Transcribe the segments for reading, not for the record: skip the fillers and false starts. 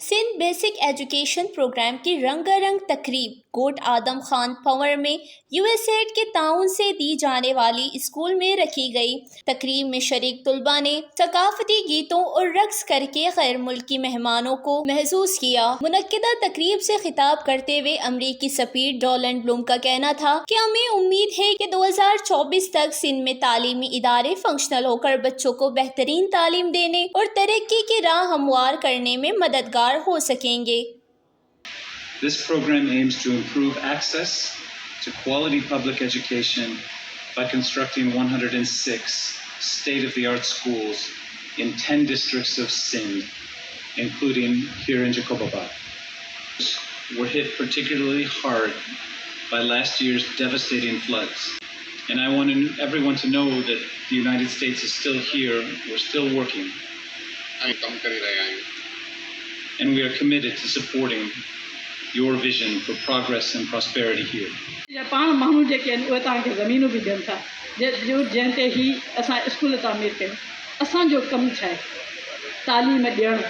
Sindh basic education programme की रंगारंग तकरीब कोट आदम खान पंवर में यूएसएड के ताउन से दी जाने वाली स्कूल में रखी गई। तकरीब में शरीक तुलबा ने सकाफती गीतों और रक्स करके गैर मुल्की मेहमानों को महसूस किया। मुनक्किदा तकरीब से खिताब करते हुए अमरीकी सफीर डोनल्ड बलूम का कहना था कि हमें उम्मीद है कि 2024 तक सिंध में तालीमी इदारे फंक्शनल होकर बच्चों को बेहतरीन तालीम देने और तरक्की की राह हमवार करने में मददगार हो सकेंगे। This program aims to improve access to quality public education by constructing 106 state-of-the-art schools in 10 districts of Sindh, including here in Jiekab. We're hit particularly hard by last year's devastating floods. And I want everyone to know that the United States is still here, we're still working. And we are committed to supporting your vision for progress and prosperity here. पाण माण्हू जेके आहिनि उहे तव्हांखे ज़मीनूं बि ॾियनि था जंहिं ते ही असां स्कूल तामीर कयूं। असांजो कमु छा आहे? तालीम ॾियणु।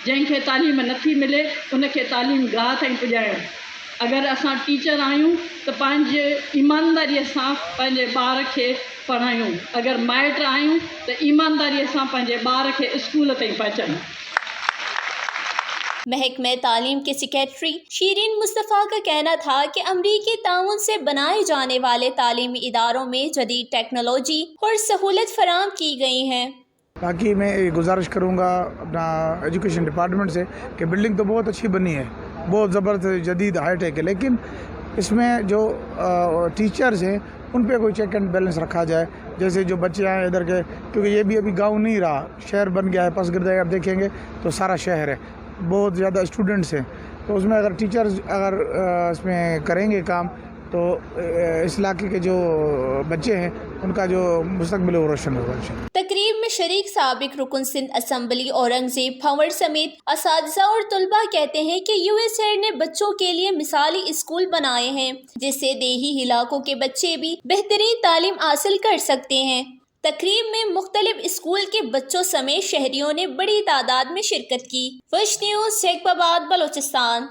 जंहिंखे तालीम नथी मिले उनखे तालीम गाह ताईं पुॼाइणु। अगरि असां टीचर आहियूं त पंहिंजे ईमानदारीअ सां पंहिंजे ॿार खे पढ़ायूं। अगरि माइट आहियूं त ईमानदारीअ सां पंहिंजे ॿार खे स्कूल ताईं पहुचायूं। महकमे तालीम के सेक्रेटरी शीरीन मुस्तफ़ा का कहना था कि अमरीकी ताउन से बनाए जाने वाले तालीमी इदारों में जदीद टेक्नोलॉजी और सहूलत फराम की गई हैं। बाकी मैं गुजारिश करूँगा अपना एजुकेशन डिपार्टमेंट से कि बिल्डिंग तो बहुत अच्छी बनी है, बहुत ज़बरदस्त जदीद हाईटेक है, लेकिन इसमें जो टीचर्स हैं उन पे कोई चेक एंड बैलेंस रखा जाए। जैसे जो बच्चे आए इधर के, क्योंकि ये भी अभी गांव नहीं रहा, शहर बन गया है। पसगिरदा आप देखेंगे तो सारा शहर है, बहुत ज़्यादा स्टूडेंट्स हैं। तो उसमें अगर टीचर्स अगर इसमें करेंगे काम तो इस इलाके के जो बच्चे हैं उनका जो मुस्तकबिल वो रोशन होगा। तकरीब में शरीक साबिक रुकन सिंध असम्बली औरंगजेब पंवर समेत असातिज़ा और तुलबा कहते हैं कि यूएसएड ने बच्चों के लिए मिसाली स्कूल बनाए हैं जिससे देही इलाकों के बच्चे भी बेहतरीन तालीम हासिल कर सकते हैं। तकरीब में मुख्तलिफ स्कूल के बच्चों समेत शहरियों ने बड़ी तादाद में शिरकत की। न्यूज जैकब, आबाद, बलोचिस्तान।